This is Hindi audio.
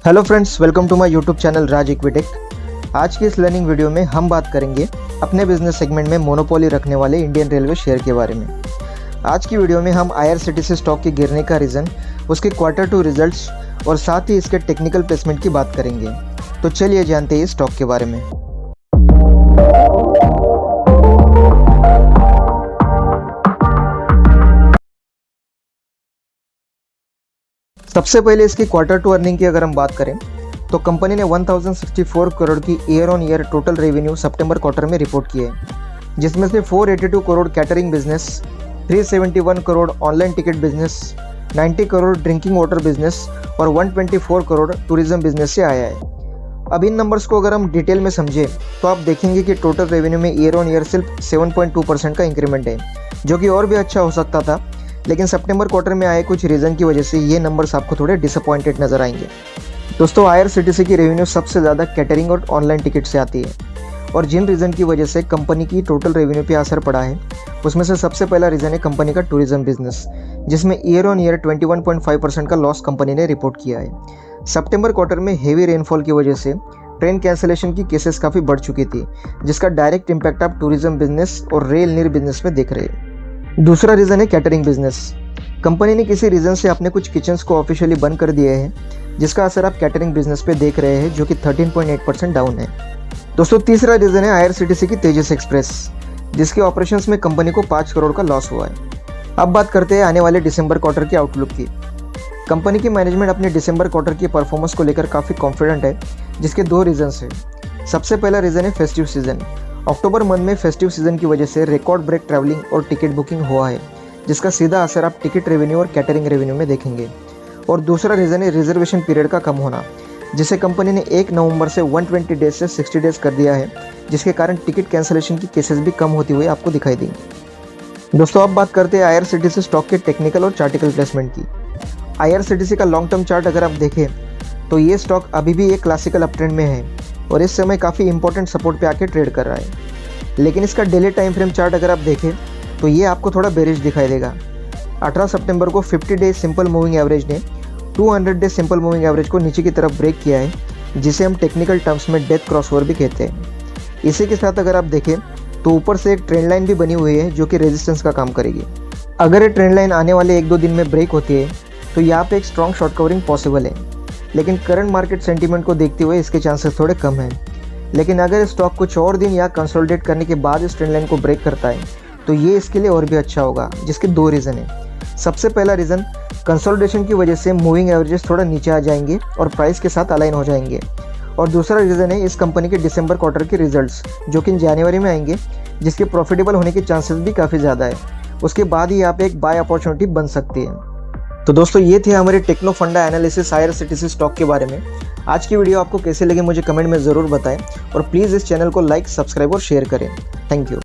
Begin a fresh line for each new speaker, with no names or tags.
Hello friends, welcome to my YouTube channel Raj Equitech. आज की इस लर्निंग वीडियो में हम बात करेंगे अपने बिजनेस सेगमेंट में मोनोपोली रखने वाले इंडियन रेलवे शेयर के बारे में। आज की वीडियो में हम आईआरसीटीसी स्टॉक के गिरने का रीज़न, उसके Q2 रिजल्ट्स और साथ ही इसके टेक्निकल प्लेसमेंट की बात करेंगे। तो चलिए जानते हैं इस स्टॉक के बारे में। सबसे पहले इसकी Q2 अर्निंग की अगर हम बात करें तो कंपनी ने 1064 करोड़ की year on year total revenue September quarter में रिपोर्ट की है, जिसमें से 482 crore catering business, 371 crore online ticket business, 90 crore drinking water business और 124 करोड़ टूरिज्म बिजनेस से आया है। अब इन नंबर्स को अगर हम डिटेल में समझें तो आप देखेंगे कि टोटल रेवेन्यू में ईयर ऑन ईयर सिर्फ 7.2% का इंक्रीमेंट है, जो कि और भी अच्छा हो सकता था, लेकिन सितंबर क्वार्टर में आए कुछ रीज़न की वजह से ये नंबर्स आपको थोड़े डिसअपॉइंटेड नजर आएंगे। दोस्तों, आईआरसीटीसी की रेवेन्यू सबसे ज़्यादा कैटरिंग और ऑनलाइन टिकट से आती है, और जिन रीज़न की वजह से कंपनी की टोटल रेवेन्यू पे असर पड़ा है उसमें से सबसे पहला रीज़न है कंपनी का टूरिज्म बिजनेस, जिसमें ईयर ऑन ईयर 21.5% का लॉस कंपनी ने रिपोर्ट किया है। सितंबर क्वार्टर में हेवी रेनफॉल की वजह से ट्रेन कैंसिलेशन की केसेस काफ़ी बढ़ चुकी थी, जिसका डायरेक्ट इम्पैक्ट आप टूरिज्म बिजनेस और रेल नीर बिजनेस में देख रहे हैं। दूसरा रीज़न है कैटरिंग बिजनेस। कंपनी ने किसी रीज़न से अपने कुछ किचन्स को ऑफिशियली बंद कर दिए हैं, जिसका असर आप कैटरिंग बिजनेस पे देख रहे हैं, जो कि 13.8% डाउन है। दोस्तों, तीसरा रीज़न है आईआरसीटीसी की तेजस एक्सप्रेस, जिसके ऑपरेशंस में कंपनी को 5 करोड़ का लॉस हुआ है। अब बात करते हैं आने वाले दिसंबर क्वार्टर की आउटलुक की। कंपनी की मैनेजमेंट अपने दिसंबर क्वार्टर की परफॉर्मेंस को लेकर काफ़ी कॉन्फिडेंट है, जिसके दो रीजन्स हैं। सबसे पहला रीज़न है फेस्टिव सीजन। अक्टूबर मंथ में फेस्टिव सीजन की वजह से रिकॉर्ड ब्रेक ट्रैवलिंग और टिकट बुकिंग हुआ है, जिसका सीधा असर आप टिकट रेवेन्यू और कैटरिंग रेवेन्यू में देखेंगे। और दूसरा रीज़न है रिजर्वेशन पीरियड का कम होना, जिसे कंपनी ने 1 नवंबर से 120 डेज से 60 डेज कर दिया है, जिसके कारण टिकट कैंसिलेशन की केसेस भी कम होती हुई आपको दिखाई देंगी। दोस्तों, अब बात करते हैं आईआरसीटीसी स्टॉक के टेक्निकल और चार्टिकल प्लेसमेंट की। आईआरसीटीसी का लॉन्ग टर्म चार्ट अगर आप देखें तो ये स्टॉक अभी भी एक क्लासिकल अपट्रेंड में है और इस समय काफ़ी इंपॉर्टेंट सपोर्ट पे आके ट्रेड कर रहा है। लेकिन इसका डेली टाइम फ्रेम चार्ट अगर आप देखें तो ये आपको थोड़ा बेरिश दिखाई देगा। 18 सितंबर को 50 डे सिंपल मूविंग एवरेज ने 200 डे सिंपल मूविंग एवरेज को नीचे की तरफ ब्रेक किया है, जिसे हम टेक्निकल टर्म्स में डेथ क्रॉसओवर भी कहते हैं। इसी के साथ अगर आप देखें तो ऊपर से एक ट्रेंड लाइन भी बनी हुई है, जो कि रेजिस्टेंस का काम करेगी। अगर ये ट्रेंड लाइन आने वाले 1-2 दिन में ब्रेक होती है तो यहाँ पे एक स्ट्रॉन्ग शॉर्ट कवरिंग पॉसिबल है, लेकिन करंट मार्केट सेंटीमेंट को देखते हुए इसके चांसेस थोड़े कम हैं। लेकिन अगर स्टॉक कुछ और दिन या कंसोलिडेट करने के बाद इस ट्रेंड लाइन को ब्रेक करता है तो ये इसके लिए और भी अच्छा होगा, जिसके दो रीज़न है। सबसे पहला रीज़न, कंसोलिडेशन की वजह से मूविंग एवरेजेस थोड़ा नीचे आ जाएंगे और प्राइस के साथ अलाइन हो जाएंगे। और दूसरा रीज़न है इस कंपनी के दिसंबर क्वार्टर के रिजल्ट्स, जो कि जनवरी में आएंगे, जिसके प्रॉफिटेबल होने के चांसेस भी काफ़ी ज़्यादा है। उसके बाद ही यहाँ पे एक बाय अपॉर्चुनिटी बन सकती है। तो दोस्तों, ये थे हमारे टेक्नो फंडा एनालिसिस आईआरसीटीसी स्टॉक के बारे में। आज की वीडियो आपको कैसे लगे मुझे कमेंट में ज़रूर बताएं, और प्लीज़ इस चैनल को लाइक, सब्सक्राइब और शेयर करें। Thank you.